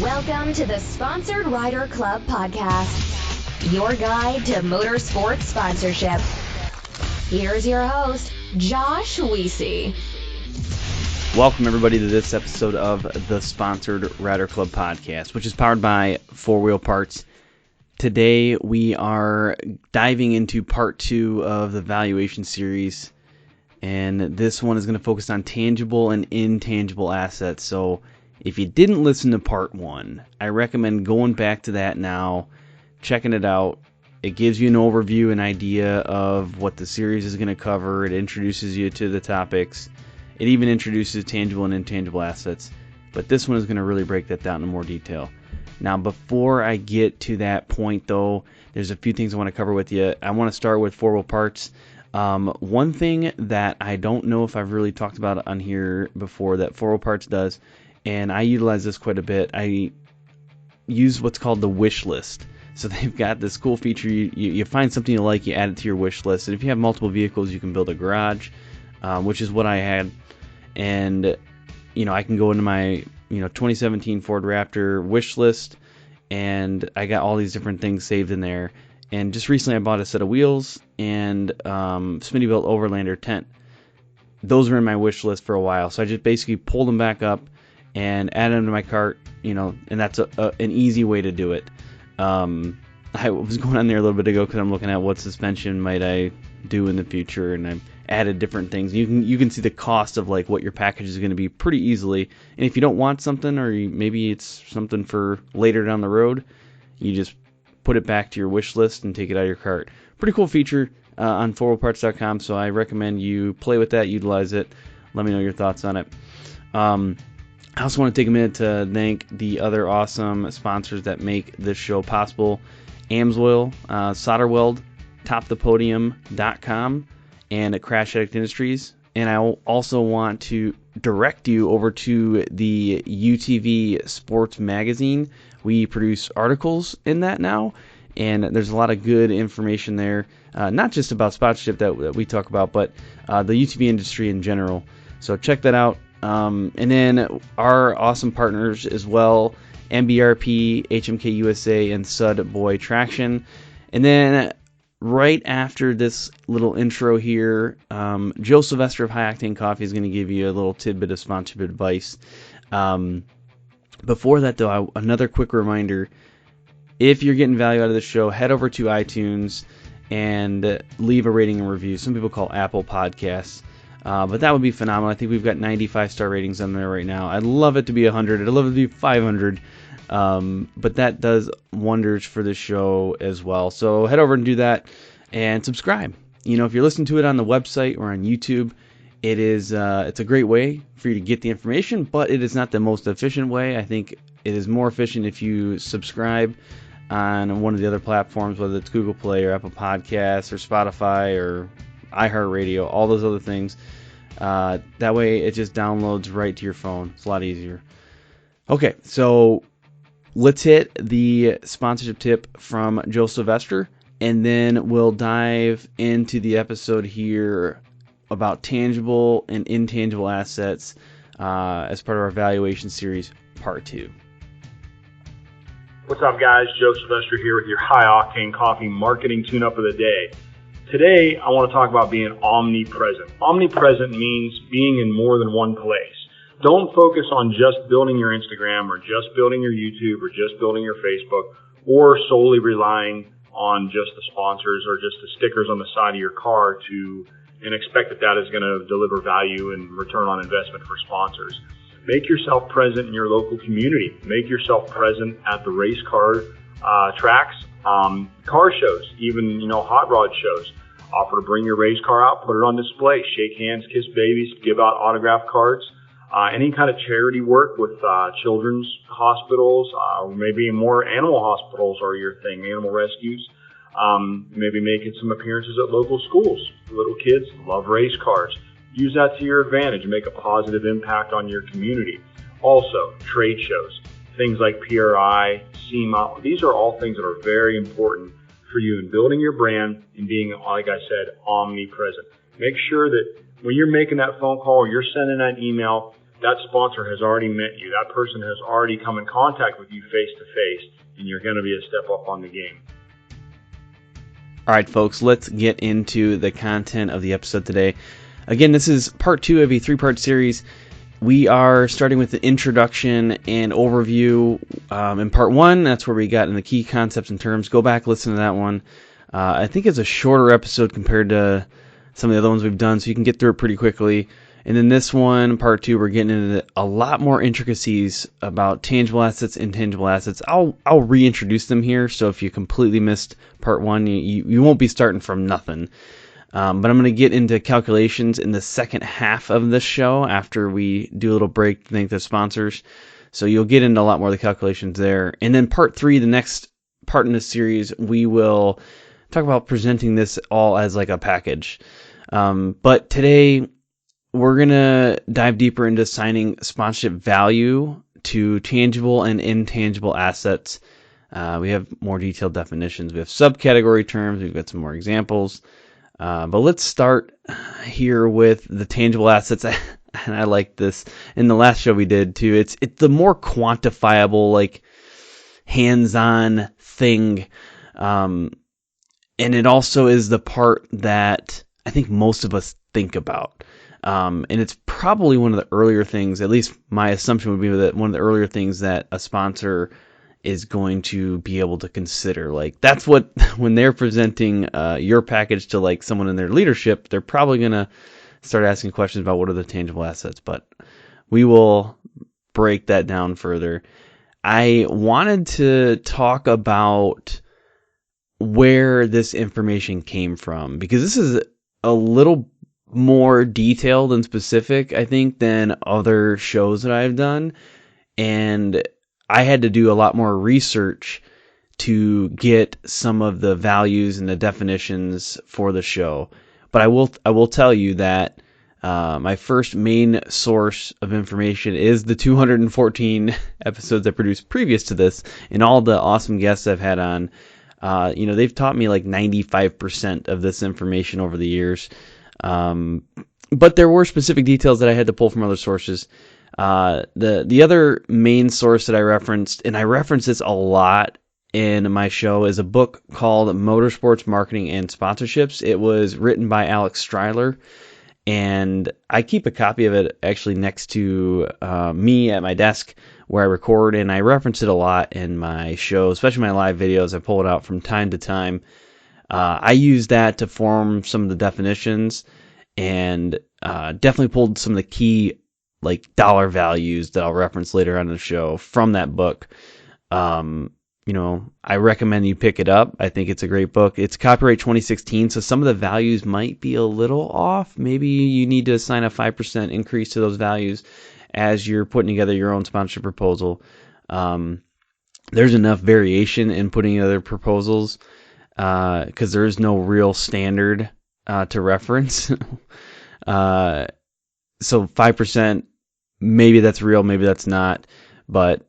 Welcome to the Sponsored Rider Club podcast, your guide to motorsports sponsorship. Here's your host, Josh Weesey. Welcome everybody to this episode of the Sponsored Rider Club podcast, which is powered by 4-Wheel Parts. Today we are diving into part 2 of the Valuation series, and this one is going to focus on tangible and intangible assets. So if you didn't listen to part 1, I recommend going back to that now, checking it out. It gives you an overview, an idea of what the series is going to cover. It introduces you to the topics. It even introduces tangible and intangible assets. But this one is going to really break that down in more detail. Now, before I get to that point, though, there's a few things I want to cover with you. I want to start with 4-Wheel Parts. One thing that I don't know if I've really talked about on here before that 4-Wheel Parts does, and I utilize this quite a bit, I use what's called the wish list. So they've got this cool feature. You find something you like, you add it to your wish list. And if you have multiple vehicles, you can build a garage, which is what I had. And, I can go into my, 2017 Ford Raptor wish list, and I got all these different things saved in there. And just recently I bought a set of wheels and Smittybilt Overlander tent. Those were in my wish list for a while. So I just basically pulled them back up and added them to my cart, and that's an easy way to do it. I was going on there a little bit ago because I'm looking at what suspension might I do in the future, and I added different things. You can see the cost of like what your package is going to be pretty easily. And if you don't want something, or maybe it's something for later down the road, you just put it back to your wish list and take it out of your cart. Pretty cool feature on 4wheelparts.com. So I recommend you play with that, utilize it. Let me know your thoughts on it. I also want to take a minute to thank the other awesome sponsors that make this show possible. AMSOIL, SolderWeld, TopThePodium.com, and Crash Addict Industries. And I also want to direct you over to the UTV Sports Magazine. We produce articles in that now, and there's a lot of good information there, not just about sponsorship that we talk about, but the UTV industry in general. So check that out. And then our awesome partners as well, MBRP, HMK USA, and Sud Boy Traction. And then right after this little intro here, Joe Sylvester of High Octane Coffee is going to give you a little tidbit of sponsorship advice. Before that, though, another quick reminder, if you're getting value out of the show, head over to iTunes and leave a rating and review. Some people call Apple Podcasts. But that would be phenomenal. I think we've got 95-star ratings on there right now. I'd love it to be 100. I'd love it to be 500. But that does wonders for the show as well. So head over and do that and subscribe. If you're listening to it on the website or on YouTube, it's a great way for you to get the information, but it is not the most efficient way. I think it is more efficient if you subscribe on one of the other platforms, whether it's Google Play or Apple Podcasts or Spotify or iHeartRadio, all those other things. That way it just downloads right to your phone. It's a lot easier. Okay, so let's hit the sponsorship tip from Joe Sylvester, and then we'll dive into the episode here about tangible and intangible assets as part of our Valuation series, part 2. What's up, guys? Joe Sylvester here with your High Octane Coffee marketing tune-up of the day. Today, I want to talk about being omnipresent. Omnipresent means being in more than one place. Don't focus on just building your Instagram or just building your YouTube or just building your Facebook, or solely relying on just the sponsors or just the stickers on the side of your car and expect that is going to deliver value and return on investment for sponsors. Make yourself present in your local community. Make yourself present at the race car tracks, car shows, even, hot rod shows. Offer to bring your race car out, put it on display, shake hands, kiss babies, give out autograph cards. Any kind of charity work with children's hospitals, maybe more animal hospitals are your thing, animal rescues. Maybe making some appearances at local schools. Little kids love race cars. Use that to your advantage and make a positive impact on your community. Also, trade shows, things like PRI, SEMA, these are all things that are very important for you in building your brand and being, like I said, omnipresent. Make sure that when you're making that phone call or you're sending that email, that sponsor has already met you. That person has already come in contact with you face to face, and you're going to be a step up on the game. All right, folks, let's get into the content of the episode today. Again, this is part 2 of a 3-part series. We are starting with the introduction and overview. In part 1, that's where we got in the key concepts and terms. Go back, listen to that one. I think it's a shorter episode compared to some of the other ones we've done, so you can get through it pretty quickly. And then this one, part 2, we're getting into a lot more intricacies about tangible assets, intangible assets. I'll reintroduce them here, so if you completely missed part 1, you won't be starting from nothing. But I'm going to get into calculations in the second half of this show after we do a little break to thank the sponsors. So you'll get into a lot more of the calculations there. And then part 3, the next part in this series, we will talk about presenting this all as like a package. But today, we're going to dive deeper into assigning sponsorship value to tangible and intangible assets. We have more detailed definitions. We have subcategory terms. We've got some more examples. But let's start here with the tangible assets. And I like this. In the last show we did too. It's the more quantifiable, like hands-on thing. And it also is the part that I think most of us think about. And it's probably one of the earlier things, at least my assumption would be that one of the earlier things that a sponsor is going to be able to consider. Like that's what, when they're presenting your package to like someone in their leadership, they're probably going to start asking questions about what are the tangible assets, but we will break that down further. I wanted to talk about where this information came from, because this is a little more detailed and specific, I think, than other shows that I've done. And I had to do a lot more research to get some of the values and the definitions for the show. But I will tell you that my first main source of information is the 214 episodes I produced previous to this, and all the awesome guests I've had on. They've taught me like 95% of this information over the years. But there were specific details that I had to pull from other sources. The other main source that I referenced, and I reference this a lot in my show, is a book called Motorsports Marketing and Sponsorships. It was written by Alex Stryler, and I keep a copy of it actually next to me at my desk where I record, and I reference it a lot in my show, especially my live videos. I pull it out from time to time. I use that to form some of the definitions, and definitely pulled some of the key like dollar values that I'll reference later on in the show from that book. I recommend you pick it up. I think it's a great book. It's copyright 2016, so some of the values might be a little off. Maybe you need to assign a 5% increase to those values as you're putting together your own sponsorship proposal. There's enough variation in putting together proposals because there is no real standard to reference. So 5%, maybe that's real, maybe that's not, but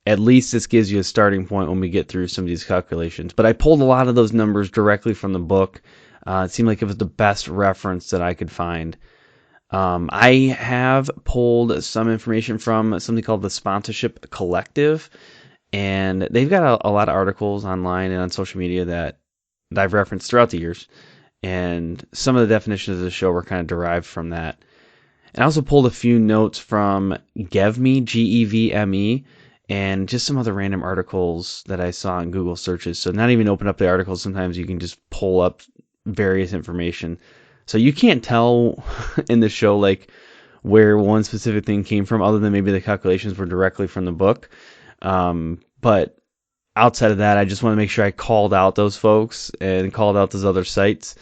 at least this gives you a starting point when we get through some of these calculations. But I pulled a lot of those numbers directly from the book. It seemed like it was the best reference that I could find. I have pulled some information from something called the Sponsorship Collective, and they've got a lot of articles online and on social media that I've referenced throughout the years, and some of the definitions of the show were kind of derived from that. And I also pulled a few notes from GevMe, Gevme, and just some other random articles that I saw in Google searches. So not even open up the articles, sometimes you can just pull up various information. So you can't tell in the show like where one specific thing came from, other than maybe the calculations were directly from the book. But outside of that, I just want to make sure I called out those folks and called out those other sites,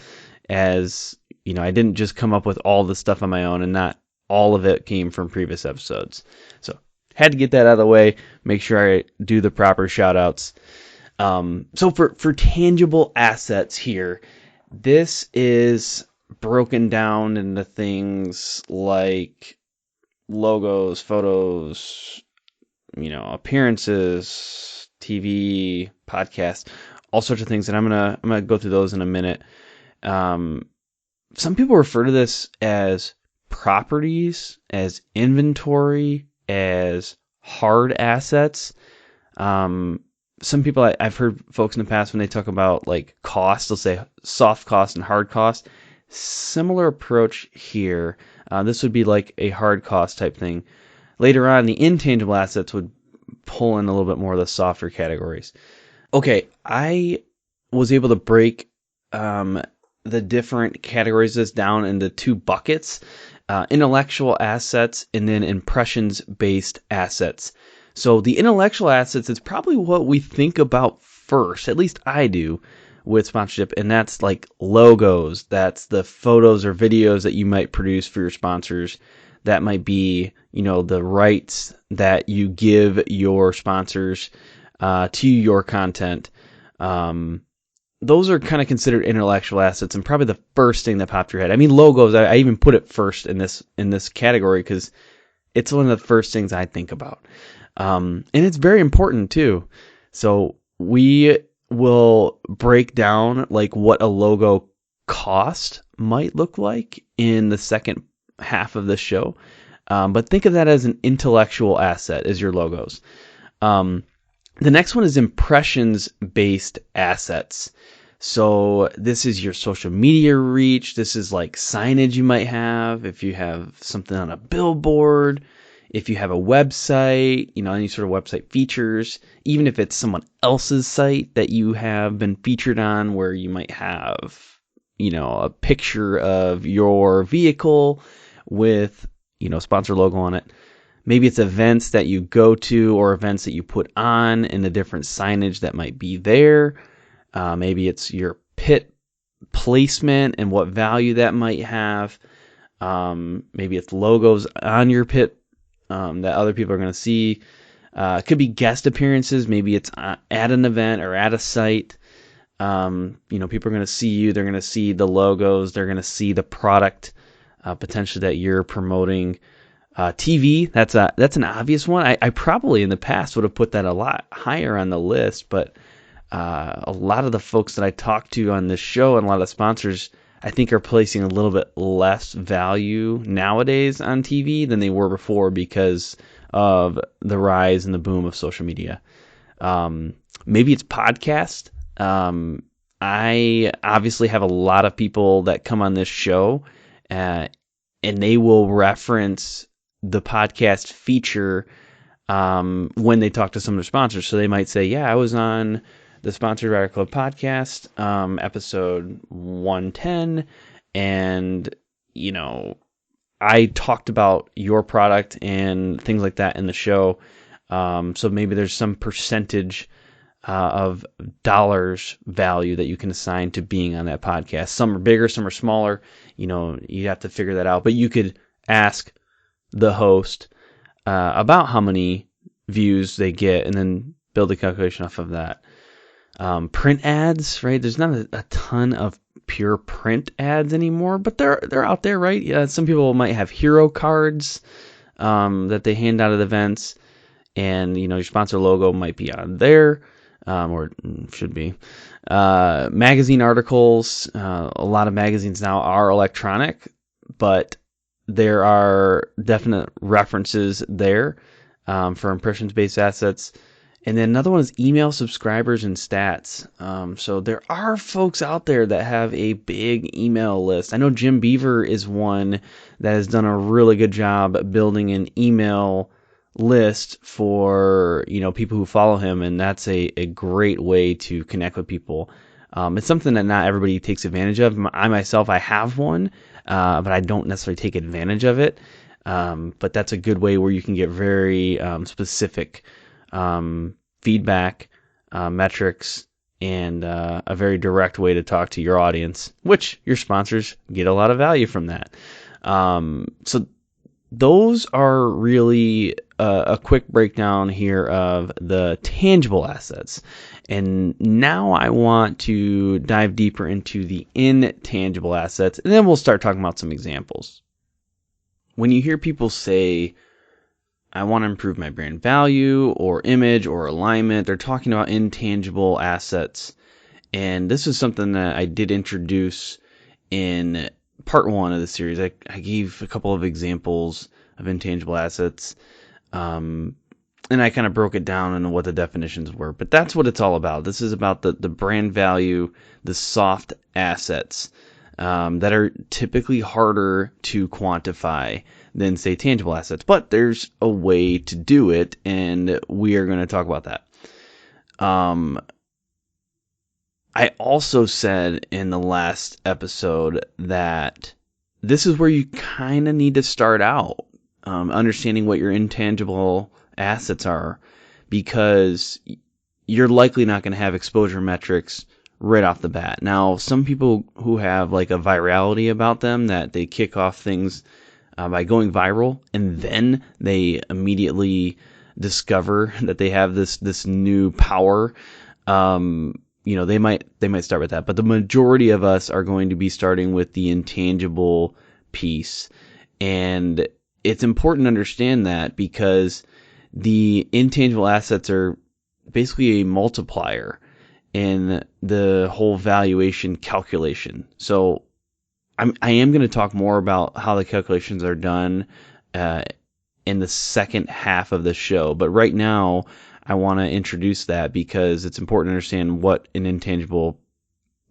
as I didn't just come up with all the stuff on my own, and not all of it came from previous episodes. So had to get that out of the way, make sure I do the proper shout outs. So for tangible assets here, this is broken down into things like logos, photos, appearances, TV, podcast, all sorts of things. And I'm gonna go through those in a minute. Some people refer to this as properties, as inventory, as hard assets. Some people, I've heard folks in the past when they talk about like cost, they'll say soft cost and hard cost. Similar approach here. This would be like a hard cost type thing. Later on, the intangible assets would pull in a little bit more of the softer categories. Okay, I was able to break the different categories of this down into two buckets, intellectual assets and then impressions-based assets. So the intellectual assets is probably what we think about first, at least I do, with sponsorship, and that's like logos. That's the photos or videos that you might produce for your sponsors. That might be, the rights that you give your sponsors to your content. Those are kind of considered intellectual assets, and probably the first thing that popped your head. I mean, logos, I even put it first in this category because it's one of the first things I think about. And it's very important too. So we will break down like what a logo cost might look like in the second half of the show. But think of that as an intellectual asset as your logos. The next one is impressions-based assets. So this is your social media reach. This is like signage you might have. If you have something on a billboard, if you have a website, any sort of website features, even if it's someone else's site that you have been featured on where you might have, a picture of your vehicle with, sponsor logo on it. Maybe it's events that you go to or events that you put on and the different signage that might be there. Maybe it's your pit placement and what value that might have. Maybe it's logos on your pit that other people are going to see. It could be guest appearances. Maybe it's at an event or at a site. People are going to see you. They're going to see the logos. They're going to see the product potentially that you're promoting. TV, that's an obvious one. I probably in the past would have put that a lot higher on the list, but a lot of the folks that I talk to on this show and a lot of sponsors, I think, are placing a little bit less value nowadays on TV than they were before because of the rise and the boom of social media. Maybe it's podcast. I obviously have a lot of people that come on this show, and they will reference the podcast feature when they talk to some of their sponsors. So they might say, I was on the Sponsored Rider Club podcast, episode 110, and, I talked about your product and things like that in the show. So maybe there's some percentage of dollars value that you can assign to being on that podcast. Some are bigger, some are smaller. You have to figure that out. But you could ask the host about how many views they get and then build a calculation off of that. Print ads, right? There's not a ton of pure print ads anymore, but they're out there, right? Yeah, some people might have hero cards that they hand out at events, and your sponsor logo might be on there, or should be. Magazine articles. A lot of magazines now are electronic, but there are definite references there for impressions-based assets. And then another one is email subscribers and stats. So there are folks out there that have a big email list. I know Jim Beaver is one that has done a really good job building an email list for people who follow him, and that's a great way to connect with people. It's something that not everybody takes advantage of. I myself, I have one, but I don't necessarily take advantage of it. But that's a good way where you can get very specific feedback, metrics, and a very direct way to talk to your audience, which your sponsors get a lot of value from that. So those are really a quick breakdown here of the tangible assets. And now I want to dive deeper into the intangible assets, and then we'll start talking about some examples. When you hear people say, I want to improve my brand value or image or alignment, they're talking about intangible assets. And this is something that I did introduce in part one of the series, I gave a couple of examples of intangible assets, and I kind of broke it down into what the definitions were. But that's what it's all about. This is about the brand value, the soft assets that are typically harder to quantify than, say, tangible assets. But there's a way to do it, and we are going to talk about that. I also said in the last episode that this is where you kind of need to start out, understanding what your intangible assets are, because you're likely not going to have exposure metrics right off the bat. Now, some people who have like a virality about them, that they kick off things by going viral, and then they immediately discover that they have this new power. They might start with that, but the majority of us are going to be starting with the intangible piece. And it's important to understand that, because the intangible assets are basically a multiplier in the whole valuation calculation. So I am going to talk more about how the calculations are done in the second half of the show. But right now, I want to introduce that because it's important to understand what an intangible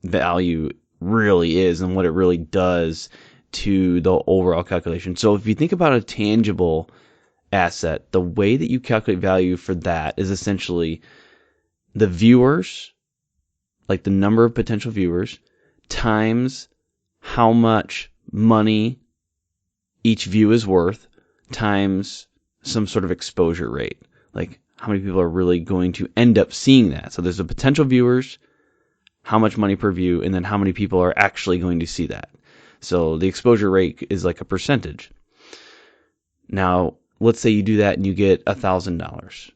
value really is and what it really does to the overall calculation. So if you think about a tangible asset, the way that you calculate value for that is essentially the viewers, like the number of potential viewers, times how much money each view is worth, times some sort of exposure rate. Like, how many people are really going to end up seeing that? So there's the potential viewers, how much money per view, and then how many people are actually going to see that. So the exposure rate is like a percentage. Now, let's say you do that and you get $1,000.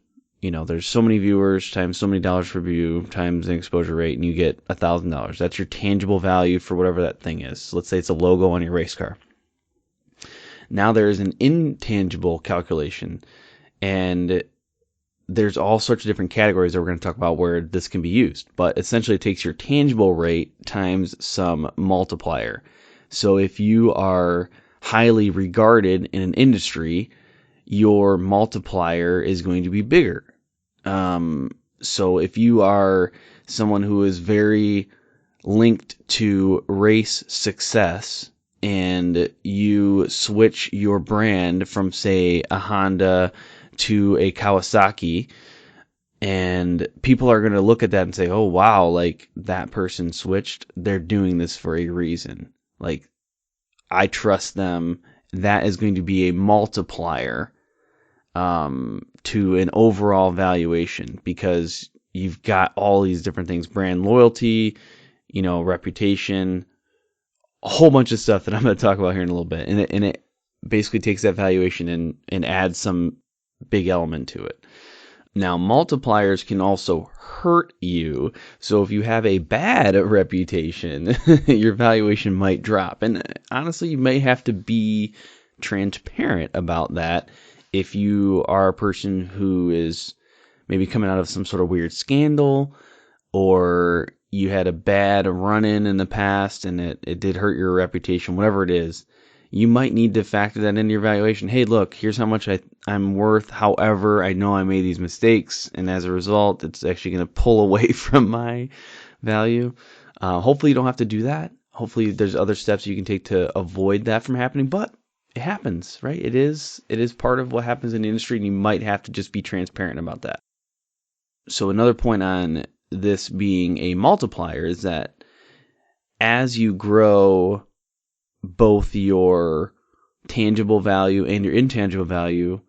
There's so many viewers times so many dollars per view times an exposure rate, and you get $1,000. That's your tangible value for whatever that thing is. Let's say it's a logo on your race car. Now there is an intangible calculation, and there's all sorts of different categories that we're going to talk about where this can be used. But essentially it takes your tangible rate times some multiplier. So if you are highly regarded in an industry, your multiplier is going to be bigger. So if you are someone who is very linked to race success, and you switch your brand from, say, a Honda to a Kawasaki, and people are going to look at that and say, oh, wow, like that person switched. They're doing this for a reason. Like, I trust them. That is going to be a multiplier to an overall valuation, because you've got all these different things: brand loyalty, reputation, a whole bunch of stuff that I'm going to talk about here in a little bit. And it basically takes that valuation and adds some big element to it. Now, multipliers can also hurt you. So if you have a bad reputation, your valuation might drop. And honestly, you may have to be transparent about that if you are a person who is maybe coming out of some sort of weird scandal, or you had a bad run-in in the past and it did hurt your reputation, whatever it is. You might need to factor that into your valuation. Hey, look, here's how much I'm worth. However, I know I made these mistakes, and as a result, it's actually going to pull away from my value. Hopefully you don't have to do that. Hopefully there's other steps you can take to avoid that from happening, but it happens, right? It is part of what happens in the industry, and you might have to just be transparent about that. So another point on this being a multiplier is that as you grow both your tangible value and your intangible value,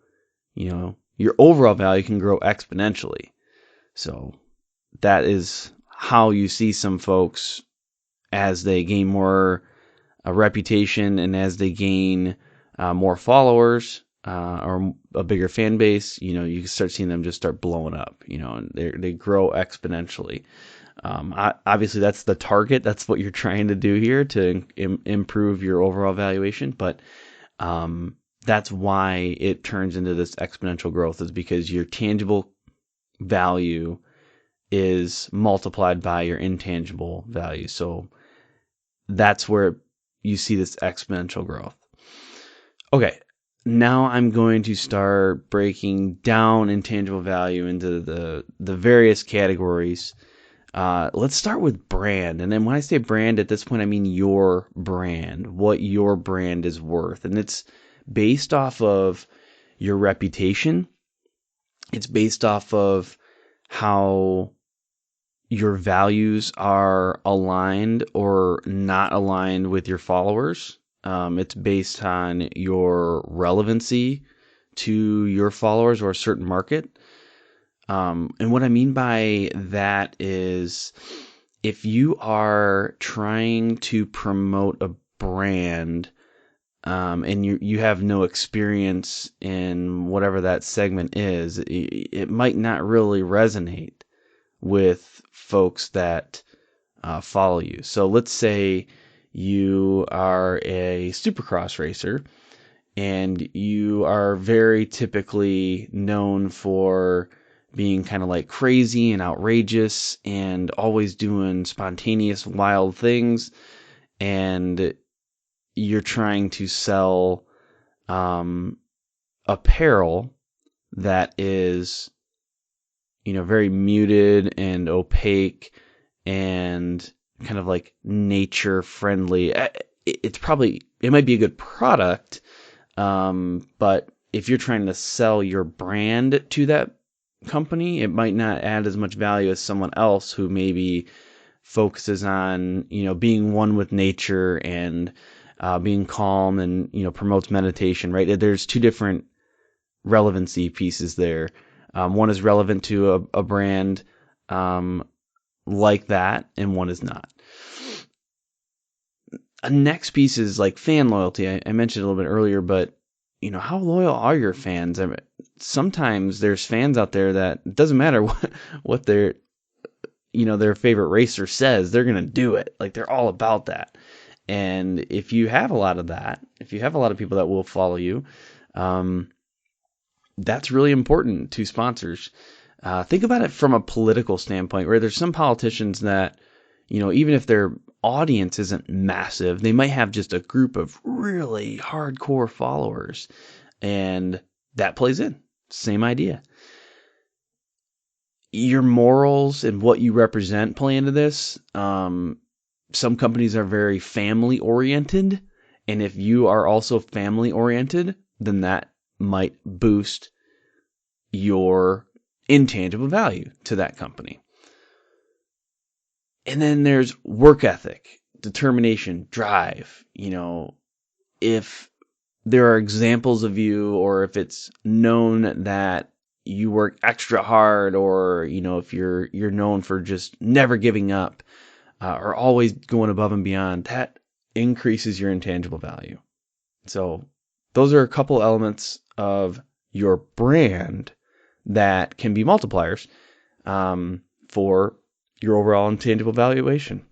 your overall value can grow exponentially. So that is how you see some folks, as they gain more a reputation and as they gain more followers or a bigger fan base, you can start seeing them just start blowing up, and they grow exponentially. Obviously, that's the target. That's what you're trying to do here to improve your overall valuation. But that's why it turns into this exponential growth, is because your tangible value is multiplied by your intangible value. So that's where you see this exponential growth. Okay, now I'm going to start breaking down intangible value into the various categories. Let's start with brand. And then when I say brand, at this point, I mean your brand, what your brand is worth. And it's based off of your reputation. It's based off of how your values are aligned or not aligned with your followers. It's based on your relevancy to your followers or a certain market. And what I mean by that is if you are trying to promote a brand and you have no experience in whatever that segment is, it might not really resonate with folks that follow you. So let's say you are a supercross racer and you are very typically known for being kind of like crazy and outrageous and always doing spontaneous, wild things. And you're trying to sell apparel that is, very muted and opaque and kind of like nature friendly. It might be a good product, but if you're trying to sell your brand to that company, it might not add as much value as someone else who maybe focuses on, being one with nature and being calm and, promotes meditation, right? There's two different relevancy pieces there. One is relevant to a brand like that, and one is not. A next piece is like fan loyalty. I mentioned a little bit earlier, but how loyal are your fans? I mean, sometimes there's fans out there that it doesn't matter what their favorite racer says, they're going to do it. Like they're all about that. And if you have a lot of that, if you have a lot of people that will follow you, that's really important to sponsors. Think about it from a political standpoint, where there's some politicians that, even if their audience isn't massive, they might have just a group of really hardcore followers, and that plays in. Same idea. Your morals and what you represent play into this. Some companies are very family oriented, and if you are also family oriented, then that might boost your intangible value to that company. And then there's work ethic, determination, drive. If there are examples of you, or if it's known that you work extra hard, or if you're known for just never giving up, or always going above and beyond, that increases your intangible value. So those are a couple elements of your brand that can be multipliers for your overall intangible valuation.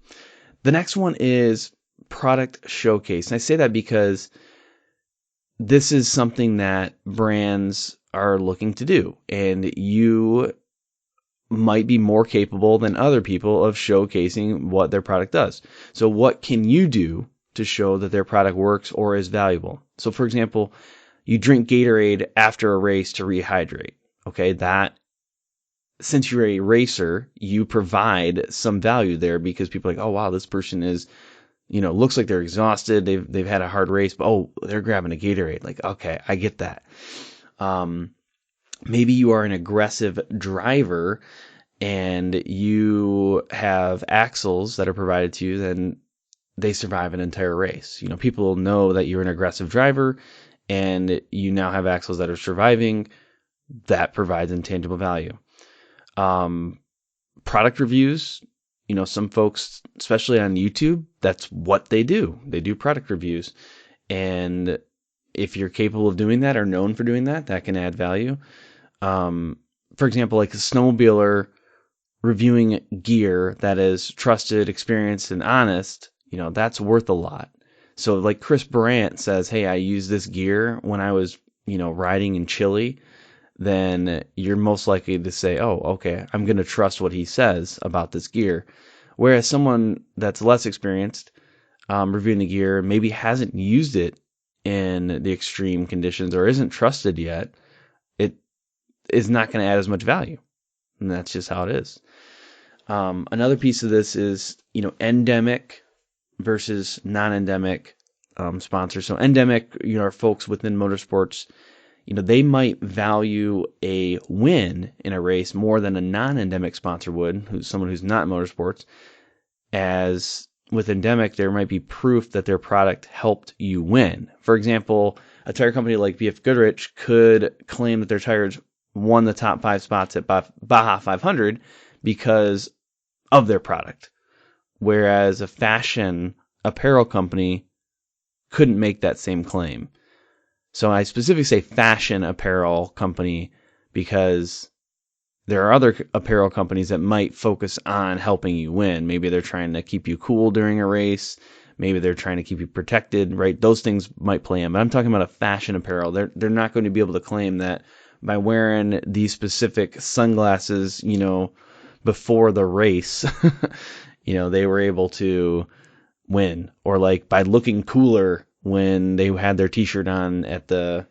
The next one is product showcase. And I say that because this is something that brands are looking to do, and you might be more capable than other people of showcasing what their product does. So what can you do to show that their product works or is valuable? So for example, you drink Gatorade after a race to rehydrate. Okay, that, since you're a racer, you provide some value there, because people are like, oh wow, this person is, looks like they're exhausted. They've had a hard race, but they're grabbing a Gatorade. Like, okay, I get that. Maybe you are an aggressive driver and you have axles that are provided to you, then they survive an entire race. People know that you're an aggressive driver and you now have axles that are surviving. That provides intangible value. Product reviews, some folks, especially on YouTube, that's what they do. They do product reviews. And if you're capable of doing that or known for doing that, that can add value. For example, like a snowmobiler reviewing gear that is trusted, experienced, and honest, that's worth a lot. So like Chris Brandt says, hey, I used this gear when I was, riding in Chile, then you're most likely to say, oh, okay, I'm going to trust what he says about this gear. Whereas someone that's less experienced, reviewing the gear, maybe hasn't used it in the extreme conditions or isn't trusted yet, it is not going to add as much value. And that's just how it is. Another piece of this is, endemic versus non-endemic sponsors. So endemic, are folks within motorsports, they might value a win in a race more than a non-endemic sponsor would, who's someone who's not in motorsports. As with endemic, there might be proof that their product helped you win. For example, a tire company like BF Goodrich could claim that their tires won the top 5 spots at Baja 500 because of their product. Whereas a fashion apparel company couldn't make that same claim. So I specifically say fashion apparel company because there are other apparel companies that might focus on helping you win. Maybe they're trying to keep you cool during a race. Maybe they're trying to keep you protected, right? Those things might play in. But I'm talking about a fashion apparel. They're not going to be able to claim that by wearing these specific sunglasses, before the race, they were able to win. Or like by looking cooler when they had their t-shirt on at the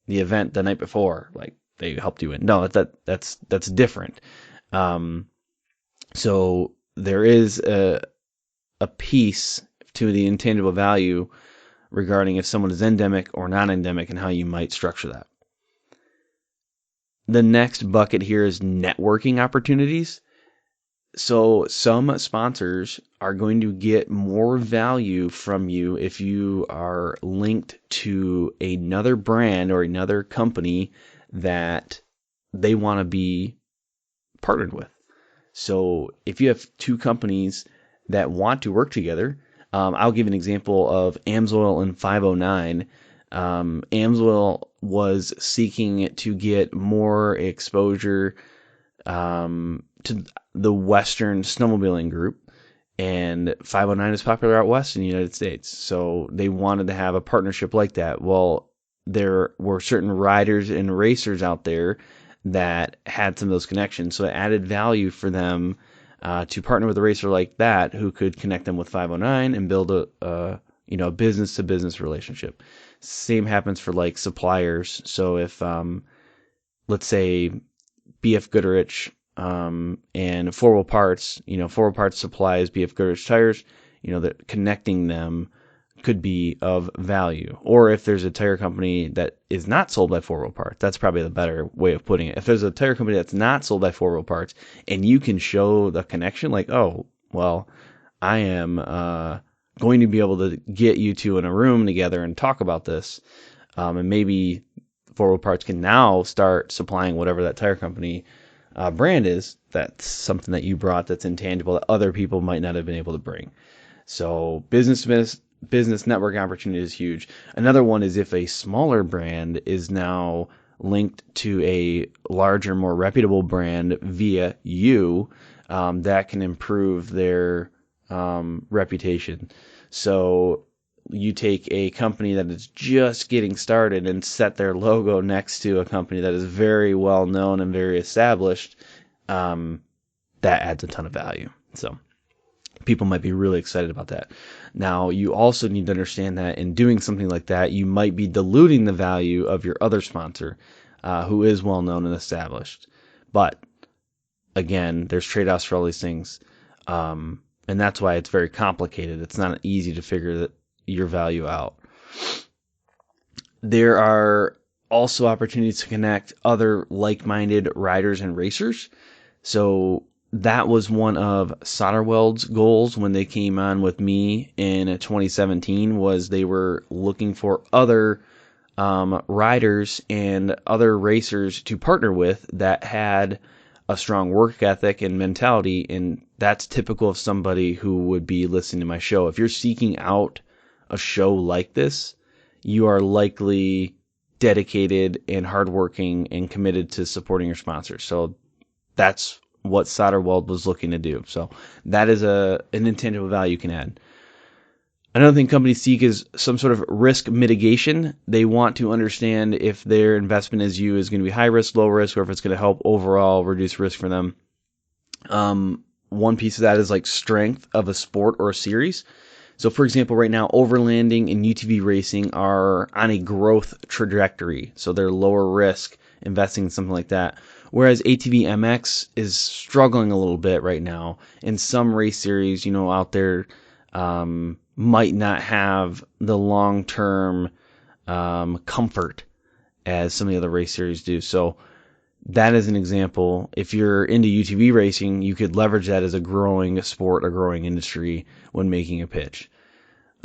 event the night before, like they helped you win. No, that's different. So there is a piece to the intangible value regarding if someone is endemic or non-endemic and how you might structure that. The next bucket here is networking opportunities. So some sponsors are going to get more value from you if you are linked to another brand or another company that they want to be partnered with. So if you have two companies that want to work together, I'll give an example of AMSOIL and 509. AMSOIL was seeking to get more exposure to the Western snowmobiling group, and 509 is popular out west in the United States. So they wanted to have a partnership like that. Well, there were certain riders and racers out there that had some of those connections. So it added value for them to partner with a racer like that who could connect them with 509 and build a business-to-business relationship. Same happens for like suppliers. So if let's say BF Goodrich and 4 Wheel Parts, 4 Wheel Parts supplies BF Goodrich tires, that connecting them could be of value. Or if there's a tire company that is not sold by 4 Wheel Parts, that's probably the better way of putting it. If there's a tire company that's not sold by 4 Wheel Parts and you can show the connection, like, oh, well, I am going to be able to get you two in a room together and talk about this, and maybe 4 Wheel Parts can now start supplying whatever that tire company brand is. That's something that you brought that's intangible that other people might not have been able to bring. So business network opportunity is huge. Another one is if a smaller brand is now linked to a larger, more reputable brand via you, that can improve their reputation. So you take a company that is just getting started and set their logo next to a company that is very well known and very established, that adds a ton of value. So people might be really excited about that. Now, you also need to understand that in doing something like that, you might be diluting the value of your other sponsor, who is well known and established. But again, there's trade-offs for all these things. And that's why it's very complicated. It's not easy to figure your value out. There are also opportunities to connect other like-minded riders and racers. So that was one of SolderWeld's goals when they came on with me in 2017, was they were looking for other riders and other racers to partner with that had a strong work ethic and mentality, and that's typical of somebody who would be listening to my show. If you're seeking out a show like this, you are likely dedicated and hardworking and committed to supporting your sponsors. So that's what SolderWeld was looking to do. So that is an intangible value you can add. Another thing companies seek is some sort of risk mitigation. They want to understand if their investment as you is going to be high risk, low risk, or if it's going to help overall reduce risk for them. One piece of that is like strength of a sport or a series. So, for example, right now, overlanding and UTV racing are on a growth trajectory. So they're lower risk investing in something like that. Whereas ATV MX is struggling a little bit right now. And some race series, out there might not have the long-term comfort as some of the other race series do. So that is an example. If you're into UTV racing, you could leverage that as a growing sport, a growing industry when making a pitch.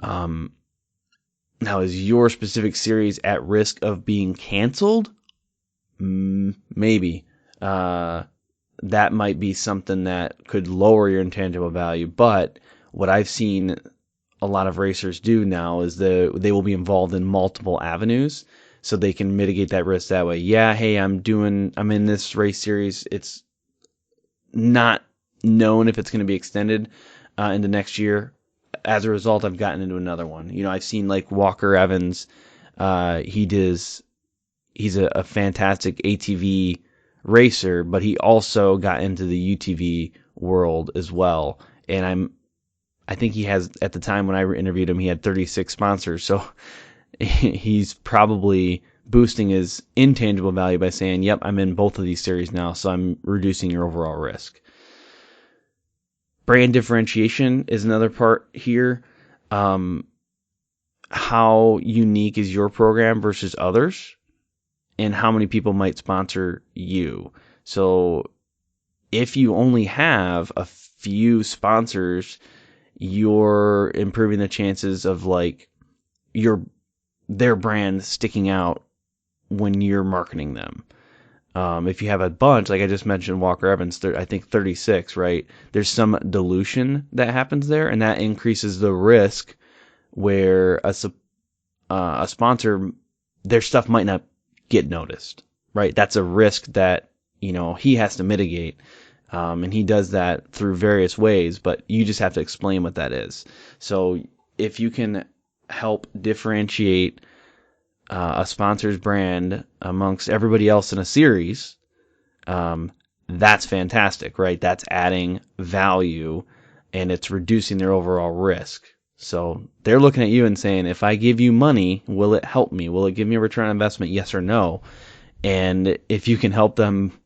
Now, is your specific series at risk of being canceled? Maybe. That might be something that could lower your intangible value. But what I've seen a lot of racers do now is they will be involved in multiple avenues, so they can mitigate that risk that way. Yeah, hey, I'm in this race series. It's not known if it's going to be extended into next year. As a result, I've gotten into another one. I've seen like Walker Evans. He's a fantastic ATV racer, but he also got into the UTV world as well. And I think he has, at the time when I interviewed him, he had 36 sponsors. So he's probably boosting his intangible value by saying, yep, I'm in both of these series now, so I'm reducing your overall risk. Brand differentiation is another part here. How unique is your program versus others, and how many people might sponsor you? So if you only have a few sponsors, you're improving the chances of like their brand sticking out when you're marketing them. If you have a bunch, like I just mentioned, Walker Evans, I think 36, right? There's some dilution that happens there, and that increases the risk where a sponsor, their stuff might not get noticed, right? That's a risk that, he has to mitigate. And he does that through various ways, but you just have to explain what that is. So if you can help differentiate a sponsor's brand amongst everybody else in a series, that's fantastic, right? That's adding value, and it's reducing their overall risk. So they're looking at you and saying, if I give you money, will it help me? Will it give me a return on investment? Yes or no? And if you can help them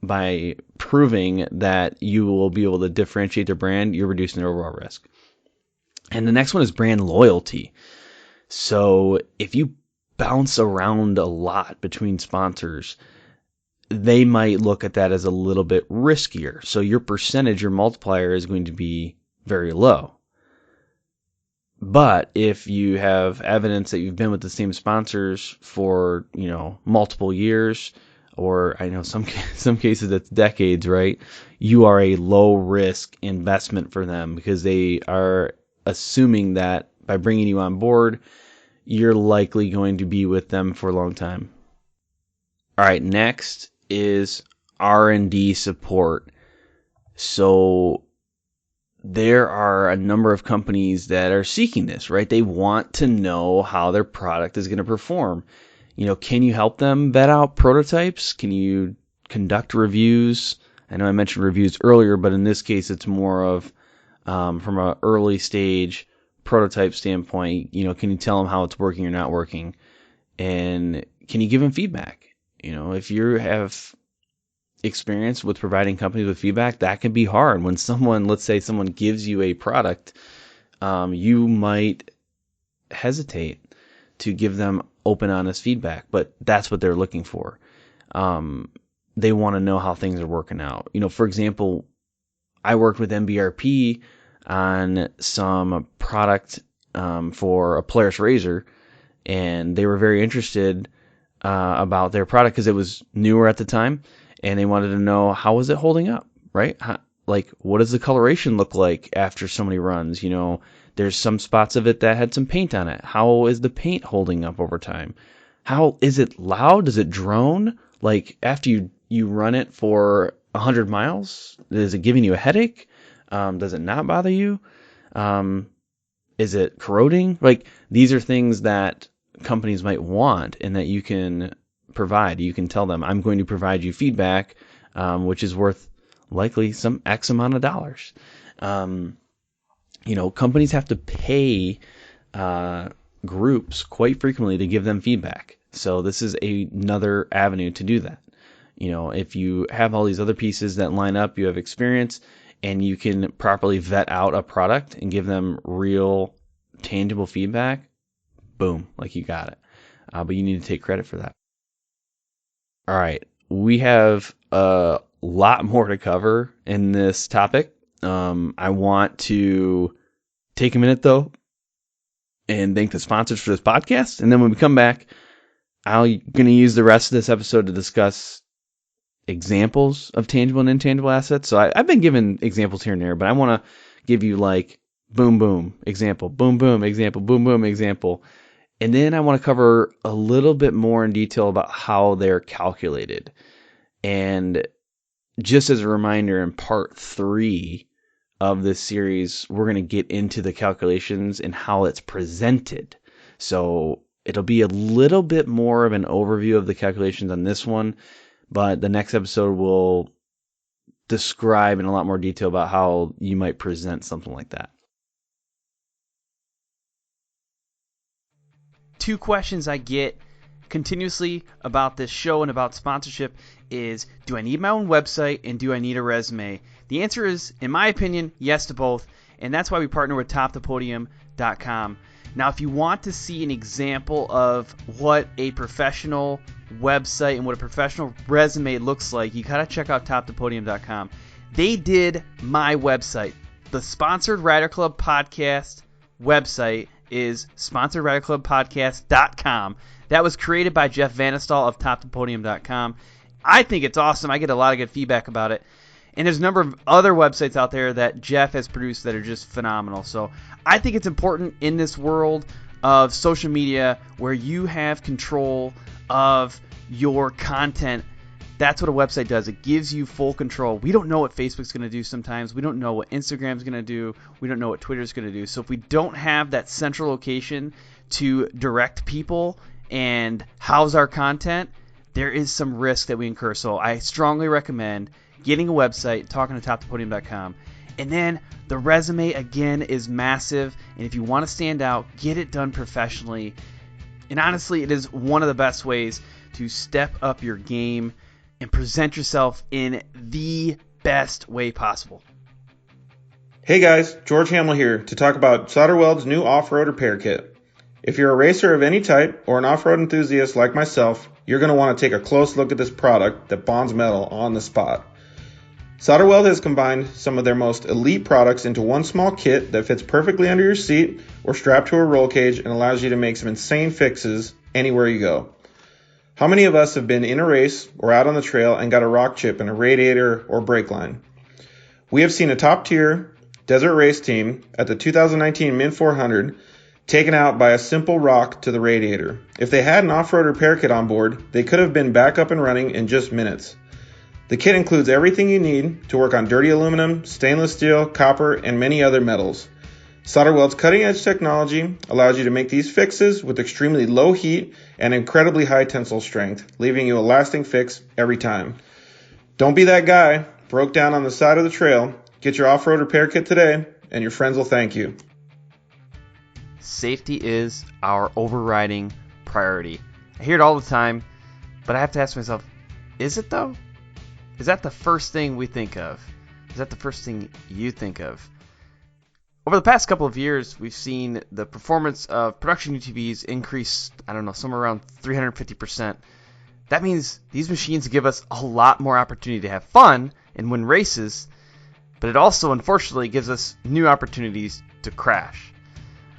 by proving that you will be able to differentiate their brand, you're reducing their overall risk. And the next one is brand loyalty. So if you bounce around a lot between sponsors, they might look at that as a little bit riskier. So your percentage, your multiplier is going to be very low. But if you have evidence that you've been with the same sponsors for, multiple years, or I know some cases it's decades, right? You are a low risk investment for them because they are assuming that by bringing you on board, you're likely going to be with them for a long time. All right, next is R&D support. So there are a number of companies that are seeking this, right? They want to know how their product is going to perform. Can you help them vet out prototypes? Can you conduct reviews? I know I mentioned reviews earlier, but in this case, it's more of from an early stage prototype standpoint. Can you tell them how it's working or not working? And can you give them feedback? If you have experience with providing companies with feedback, that can be hard. When let's say someone gives you a product, you might hesitate to give them open, honest feedback, but that's what they're looking for. They want to know how things are working out. For example, I worked with MBRP on some product for a Polaris Razor, and they were very interested about their product because it was newer at the time, and they wanted to know how was it holding up, right? What does the coloration look like after so many runs? There's some spots of it that had some paint on it. How is the paint holding up over time? How is it loud? Does it drone? After you run it for 100 miles, is it giving you a headache? Does it not bother you? Is it corroding? These are things that companies might want and that you can provide. You can tell them, I'm going to provide you feedback, which is worth likely some X amount of dollars. companies have to pay groups quite frequently to give them feedback. So this is another avenue to do that. If you have all these other pieces that line up, you have experience, and you can properly vet out a product and give them real, tangible feedback, boom, like you got it. But you need to take credit for that. All right, we have a lot more to cover in this topic. I want to take a minute, though, and thank the sponsors for this podcast. And then when we come back, I'm going to use the rest of this episode to discuss examples of tangible and intangible assets. So I've been given examples here and there, but I want to give you like boom, boom, example, boom, boom, example, boom, boom, example. And then I want to cover a little bit more in detail about how they're calculated. And just as a reminder, in part 3 of this series, we're going to get into the calculations and how it's presented. So it'll be a little bit more of an overview of the calculations on this one, but the next episode will describe in a lot more detail about how you might present something like that. 2 questions I get continuously about this show and about sponsorship is, do I need my own website and do I need a resume? The answer is, in my opinion, yes to both, and that's why we partner with TopThePodium.com. Now, if you want to see an example of what a professional website and what a professional resume looks like, you gotta check out TopThePodium.com. They did my website. The Sponsored Rider Club podcast website is SponsoredRiderClubPodcast.com. That was created by Jeff Vanistall of TopThePodium.com. I think it's awesome. I get a lot of good feedback about it. And there's a number of other websites out there that Jeff has produced that are just phenomenal. So I think it's important in this world of social media where you have control of your content. That's what a website does. It gives you full control. We don't know what Facebook's going to do sometimes. We don't know what Instagram's going to do. We don't know what Twitter's going to do. So if we don't have that central location to direct people and house our content, there is some risk that we incur. So I strongly recommend getting a website, talking to TopThePodium.com. And then the resume, again, is massive. And if you want to stand out, get it done professionally. And honestly, it is one of the best ways to step up your game and present yourself in the best way possible. Hey guys, George Hamill here to talk about SolderWeld's new off-road repair kit. If you're a racer of any type or an off-road enthusiast like myself, you're going to want to take a close look at this product that bonds metal on the spot. SolderWeld has combined some of their most elite products into one small kit that fits perfectly under your seat or strapped to a roll cage and allows you to make some insane fixes anywhere you go. How many of us have been in a race or out on the trail and got a rock chip in a radiator or brake line? We have seen a top-tier desert race team at the 2019 Mint 400 taken out by a simple rock to the radiator. If they had an off-road repair kit on board, they could have been back up and running in just minutes. The kit includes everything you need to work on dirty aluminum, stainless steel, copper, and many other metals. SolderWeld's cutting-edge technology allows you to make these fixes with extremely low heat and incredibly high tensile strength, leaving you a lasting fix every time. Don't be that guy broke down on the side of the trail. Get your off-road repair kit today, and your friends will thank you. Safety is our overriding priority. I hear it all the time, but I have to ask myself, is it though? Is that the first thing we think of? Is that the first thing you think of? Over the past couple of years, we've seen the performance of production UTVs increase, somewhere around 350%. That means these machines give us a lot more opportunity to have fun and win races, but it also, unfortunately, gives us new opportunities to crash.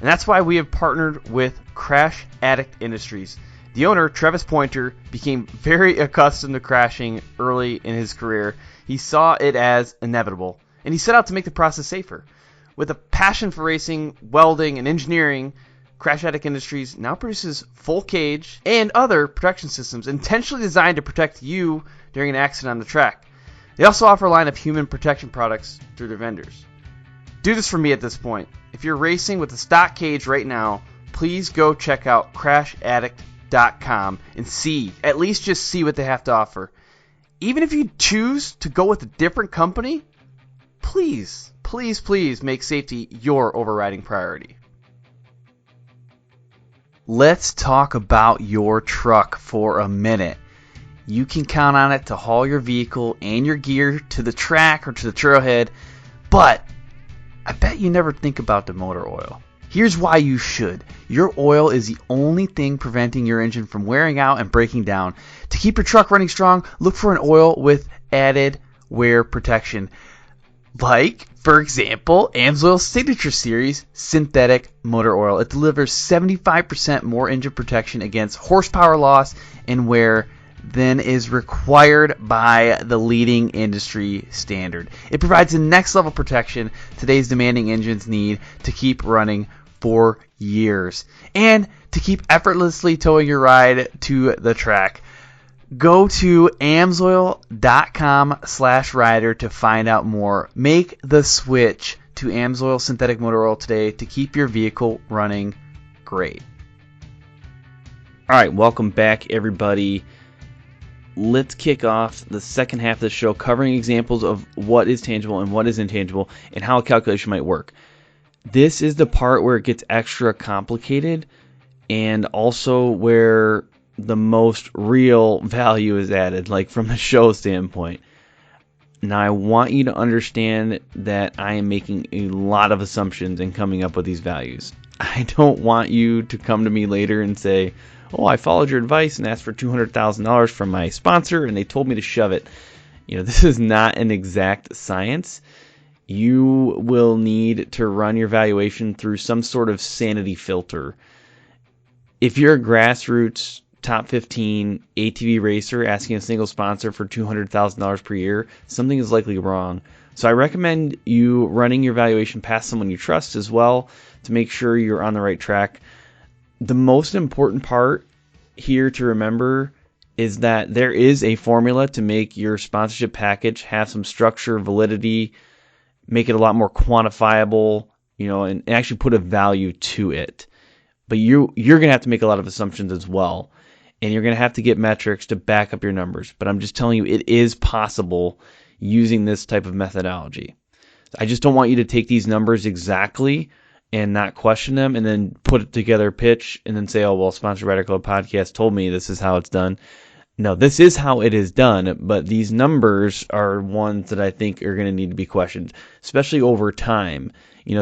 And that's why we have partnered with Crash Addict Industries. The owner, Travis Pointer, became very accustomed to crashing early in his career. He saw it as inevitable, and he set out to make the process safer. With a passion for racing, welding, and engineering, Crash Addict Industries now produces full cage and other protection systems intentionally designed to protect you during an accident on the track. They also offer a line of human protection products through their vendors. Do this for me at this point. If you're racing with a stock cage right now, please go check out CrashAddict.com and at least just see what they have to offer. Even if you choose to go with a different company, please please, please make safety your overriding priority. Let's talk about your truck for a minute. You can count on it to haul your vehicle and your gear to the track or to the trailhead, but I bet you never think about the motor oil. Here's why you should. Your oil is the only thing preventing your engine from wearing out and breaking down. To keep your truck running strong, look for an oil with added wear protection. Like, for example, AMSOIL Signature Series Synthetic Motor Oil. It delivers 75% more engine protection against horsepower loss and wear than is required by the leading industry standard. It provides the next level protection today's demanding engines need to keep running for years and to keep effortlessly towing your ride to the track. Go to AMSOIL.com/rider to find out more. Make the switch to AMSOIL Synthetic Motor Oil today to keep your vehicle running great. All right, welcome back, everybody. Let's kick off the second half of the show covering examples of what is tangible and what is intangible and how a calculation might work. This is the part where it gets extra complicated and also where the most real value is added, like from the show standpoint. Now, I want you to understand that I am making a lot of assumptions in coming up with these values. I don't want you to come to me later and say, oh, I followed your advice and asked for $200,000 from my sponsor and they told me to shove it. This is not an exact science. You will need to run your valuation through some sort of sanity filter. If you're a grassroots top 15 ATV racer asking a single sponsor for $200,000 per year, something is likely wrong. So I recommend you running your valuation past someone you trust as well to make sure you're on the right track. The most important part here to remember is that there is a formula to make your sponsorship package have some structure, validity, make it a lot more quantifiable, and actually put a value to it. But you're going to have to make a lot of assumptions as well. And you're going to have to get metrics to back up your numbers. But I'm just telling you, it is possible using this type of methodology. I just don't want you to take these numbers exactly and not question them and then put it together a pitch and then say, oh, well, Sponsored Rider Club Podcast told me this is how it's done. No, this is how it is done, but these numbers are ones that I think are going to need to be questioned, especially over time.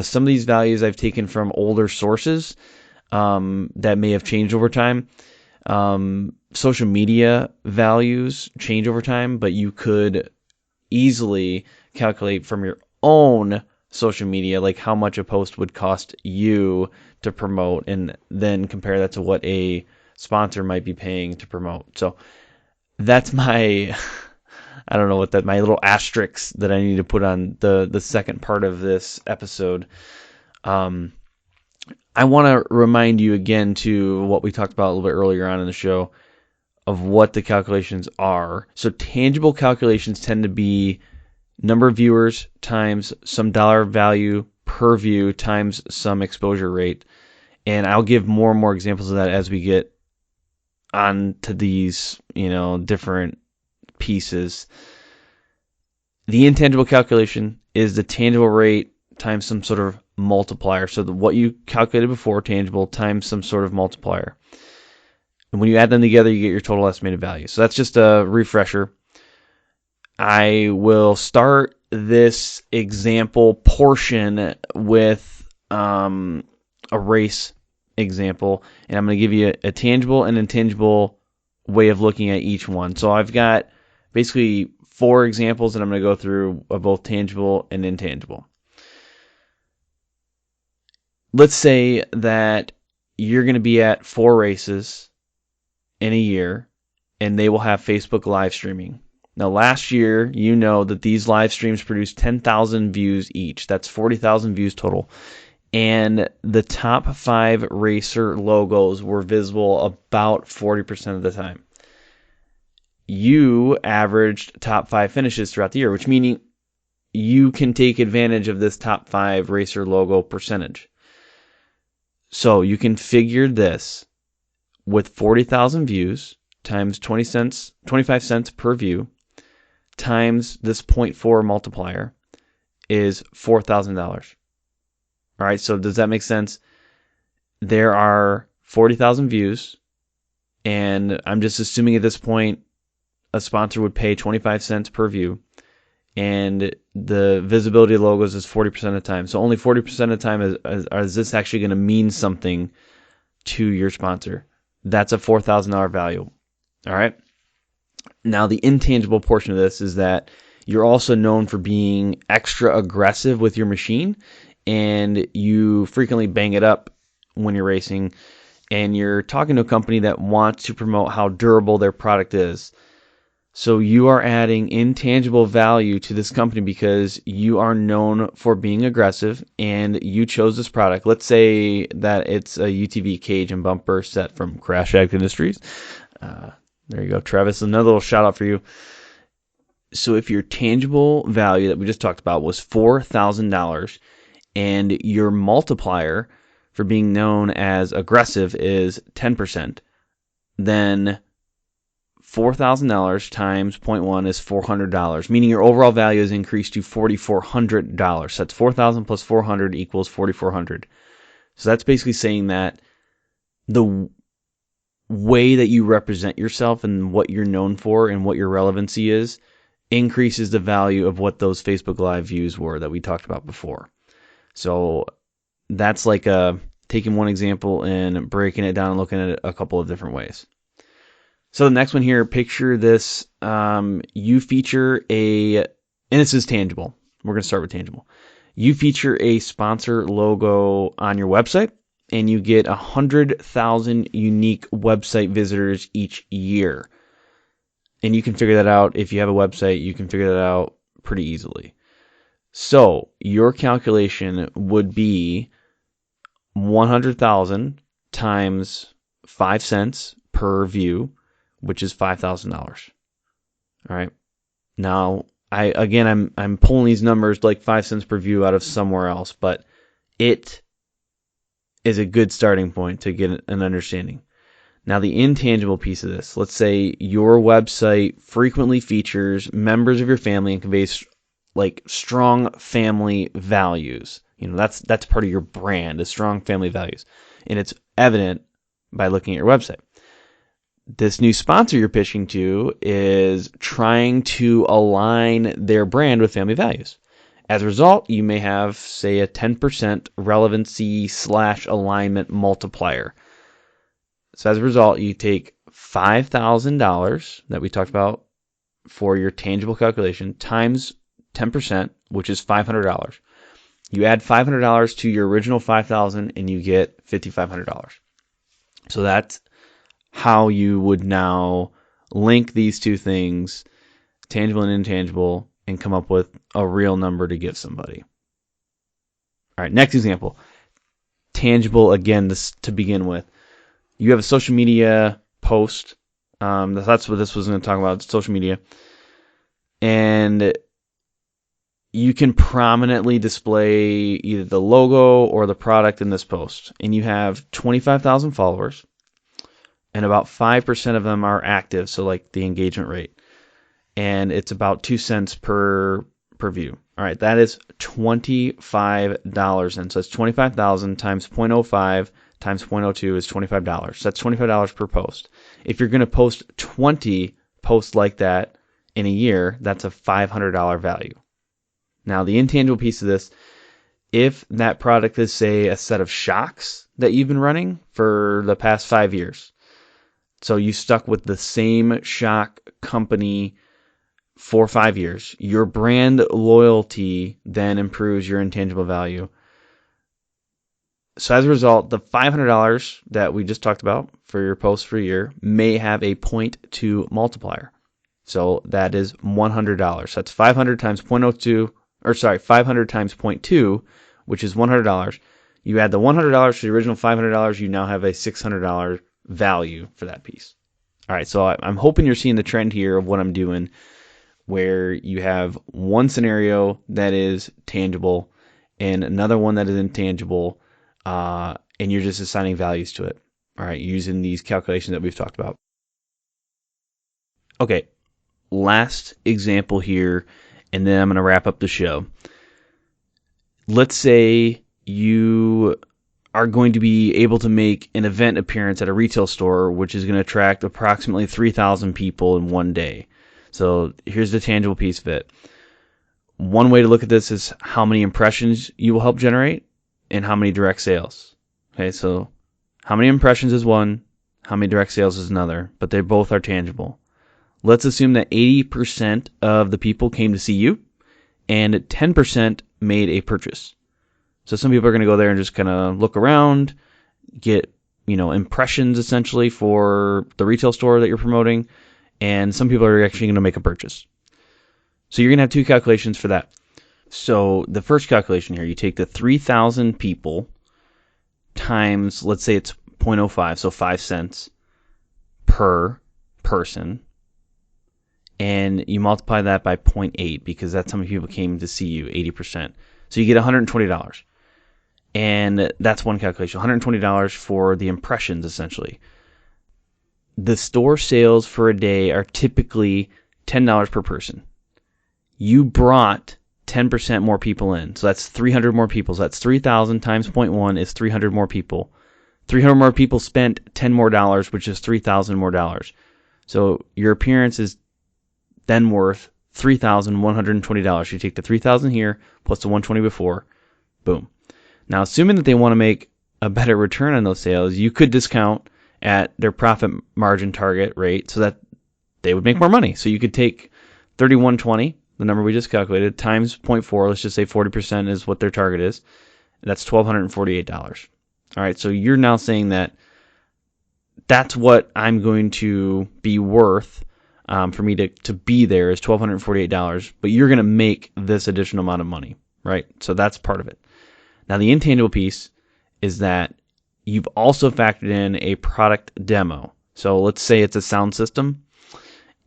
Some of these values I've taken from older sources that may have changed over time. Social media values change over time, but you could easily calculate from your own social media, like how much a post would cost you to promote, and then compare that to what a sponsor might be paying to promote. So that's my, my little asterisk that I need to put on the second part of this episode. I want to remind you again to what we talked about a little bit earlier on in the show of what the calculations are. So tangible calculations tend to be number of viewers times some dollar value per view times some exposure rate. And I'll give more and more examples of that as we get on to these, different pieces. The intangible calculation is the tangible rate times some sort of multiplier. So what you calculated before, tangible, times some sort of multiplier. And when you add them together, you get your total estimated value. So that's just a refresher. I will start this example portion with a race example, and I'm going to give you a tangible and intangible way of looking at each one. So I've got basically 4 examples that I'm going to go through of both tangible and intangible. Let's say that you're going to be at 4 races in a year, and they will have Facebook live streaming. Now, last year, that these live streams produced 10,000 views each. That's 40,000 views total. And the top 5 racer logos were visible about 40% of the time. You averaged top 5 finishes throughout the year, which meaning you can take advantage of this top 5 racer logo percentage. So you can figure this with 40,000 views times 25 cents per view times this 0.4 multiplier. is $4,000. All right, so does that make sense? There are 40,000 views, and I'm just assuming at this point a sponsor would pay 25 cents per view, and the visibility of logos is 40% of the time. So only 40% of the time is this actually going to mean something to your sponsor. That's a $4,000 value. All right. Now, the intangible portion of this is that you're also known for being extra aggressive with your machine, and you frequently bang it up when you're racing, and you're talking to a company that wants to promote how durable their product is. So you are adding intangible value to this company because you are known for being aggressive and you chose this product. Let's say that it's a UTV cage and bumper set from Crash Addict Industries. There you go, Travis. Another little shout out for you. So if your tangible value that we just talked about was $4,000 and your multiplier for being known as aggressive is 10%, then $4,000 times 0.1 is $400, meaning your overall value is increased to $4,400. So that's 4,000 plus 400 equals 4,400. So that's basically saying that the way that you represent yourself and what you're known for and what your relevancy is increases the value of what those Facebook Live views were that we talked about before. So that's like taking one example and breaking it down and looking at it a couple of different ways. So the next one here, picture this. You feature and this is tangible. We're going to start with tangible. You feature a sponsor logo on your website, and you get 100,000 unique website visitors each year. And you can figure that out. If you have a website, you can figure that out pretty easily. So your calculation would be 100,000 times 5 cents per view, which is $5,000. All right. Now, I'm pulling these numbers like 5 cents per view out of somewhere else, but it is a good starting point to get an understanding. Now, the intangible piece of this, let's say your website frequently features members of your family and conveys like strong family values. You know, that's part of your brand, is strong family values. And it's evident by looking at your website. This new sponsor you're pitching to is trying to align their brand with family values. As a result, you may have, say, a 10% relevancy / alignment multiplier. So as a result, you take $5,000 that we talked about for your tangible calculation times 10%, which is $500. You add $500 to your original $5,000 and you get $5,500. So that's how you would now link these two things, tangible and intangible, and come up with a real number to give somebody. All right, next example. Tangible, again, this to begin with. You have a social media post. That's what this was going to talk about, social media. And you can prominently display either the logo or the product in this post. And you have 25,000 followers. And about 5% of them are active, so like the engagement rate. And it's about 2 cents per view. All right, that is $25. And so it's 25,000 times 0.05 times 0.02 is $25. So that's $25 per post. If you're going to post 20 posts like that in a year, that's a $500 value. Now, the intangible piece of this, if that product is, say, a set of shocks that you've been running for the past 5 years, so you stuck with the same shock company for 5 years, your brand loyalty then improves your intangible value. So as a result, the $500 that we just talked about for your post for a year may have a 0.2 multiplier. So that is $100. That's 500 times 0.02, 500 times 0.2, which is $100. You add the $100 to the original $500, you now have a $600 value for that piece. All right, so I'm hoping you're seeing the trend here of what I'm doing, where you have one scenario that is tangible and another one that is intangible, and you're just assigning values to it. All right, using these calculations that we've talked about. Okay, last example here, and then I'm going to wrap up the show. let's say you are going to be able to make an event appearance at a retail store, which is going to attract approximately 3,000 people in one day. So here's the tangible piece of it. One way to look at this is how many impressions you will help generate and how many direct sales. Okay, so how many impressions is one, how many direct sales is another, but they both are tangible. Let's assume that 80% of the people came to see you and 10% made a purchase. So some people are going to go there and just kind of look around, get, impressions essentially for the retail store that you're promoting, and some people are actually going to make a purchase. So you're going to have two calculations for that. So the first calculation here, you take the 3,000 people times, let's say it's 0.05, so 5 cents per person, and you multiply that by 0.8 because that's how many people came to see you, 80%. So you get $120. And that's one calculation, $120 for the impressions essentially. The store sales for a day are typically $10 per person. You brought 10% more people in. So that's 300 more people. So that's 3,000 times 0.1 is 300 more people. 300 more people spent $10 more, which is 3,000 more dollars. So your appearance is then worth $3,120. You take the 3,000 here plus the 120 before. Boom. Now, assuming that they want to make a better return on those sales, you could discount at their profit margin target rate so that they would make more money. So you could take 3,120, the number we just calculated, times 0.4, let's just say 40% is what their target is. That's $1,248. All right, so you're now saying that that's what I'm going to be worth for me to be there is $1,248, but you're going to make this additional amount of money, right? So that's part of it. Now, the intangible piece is that you've also factored in a product demo. So let's say it's a sound system,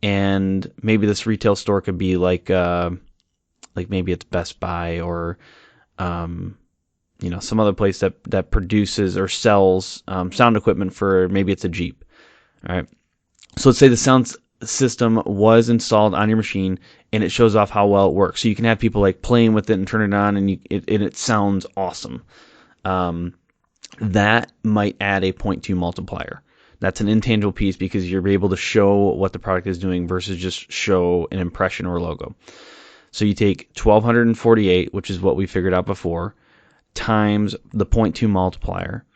and maybe this retail store could be like maybe it's Best Buy or some other place that produces or sells sound equipment for, maybe it's a Jeep. All right. So let's say the sound system was installed on your machine and it shows off how well it works. So you can have people like playing with it and turn it on and it sounds awesome. That might add a 0.2 multiplier. That's an intangible piece because you're able to show what the product is doing versus just show an impression or logo. So you take 1,248, which is what we figured out before, times the 0.2 multiplier,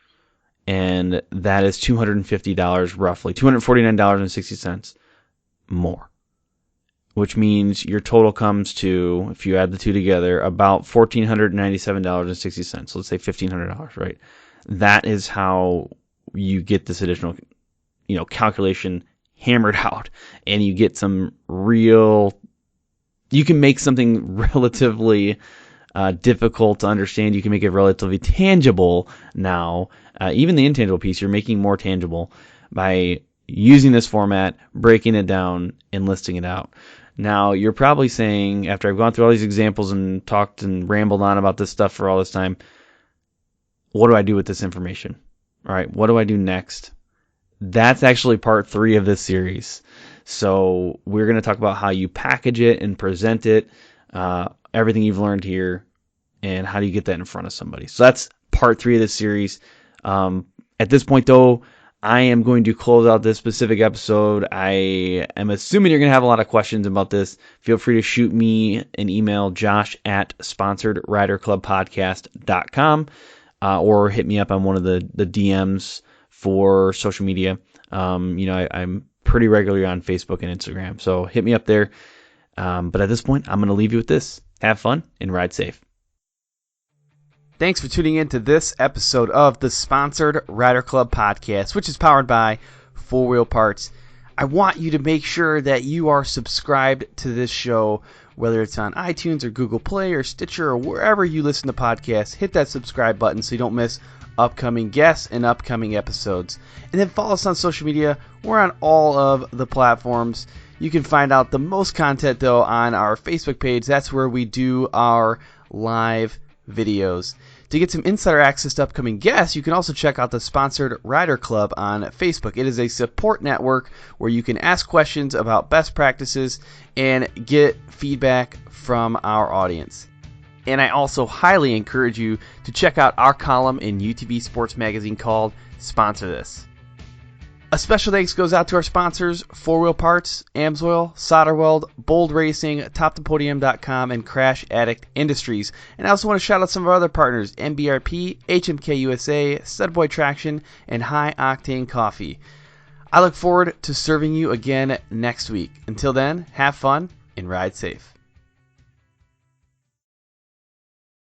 and that is $250 roughly, $249.60 more, which means your total comes to, if you add the two together, about $1,497.60. So let's say $1,500, right? That is how you get this additional, calculation hammered out, and you get some real. You can make something relatively difficult to understand. You can make it relatively tangible now. Even the intangible piece, you're making more tangible by using this format, breaking it down, and listing it out. Now, you're probably saying, after I've gone through all these examples and talked and rambled on about this stuff for all this time, what do I do with this information? All right, what do I do next? That's actually part 3 of this series. So we're going to talk about how you package it and present it, everything you've learned here, and how do you get that in front of somebody. So that's part 3 of this series. At this point, though, I am going to close out this specific episode. I am assuming you're going to have a lot of questions about this. Feel free to shoot me an email, josh@sponsoredriderclubpodcast.com, or hit me up on one of the DMs for social media. I'm pretty regularly on Facebook and Instagram, so hit me up there. But at this point, I'm going to leave you with this. Have fun and ride safe. Thanks for tuning in to this episode of the Sponsored Rider Club Podcast, which is powered by 4 Wheel Parts. I want you to make sure that you are subscribed to this show, whether it's on iTunes or Google Play or Stitcher or wherever you listen to podcasts. Hit that subscribe button so you don't miss upcoming guests and upcoming episodes. And then follow us on social media. We're on all of the platforms. You can find out the most content, though, on our Facebook page. That's where we do our live videos. To get some insider access to upcoming guests, you can also check out the Sponsored Rider Club on Facebook. It is a support network where you can ask questions about best practices and get feedback from our audience. And I also highly encourage you to check out our column in UTV Sports Magazine called Sponsor This. A special thanks goes out to our sponsors, 4 Wheel Parts, AMSOIL, SolderWeld, Bold Racing, TopThePodium.com, and Crash Addict Industries. And I also want to shout out some of our other partners, MBRP, HMK USA, Studboy Traction, and High Octane Coffee. I look forward to serving you again next week. Until then, have fun and ride safe.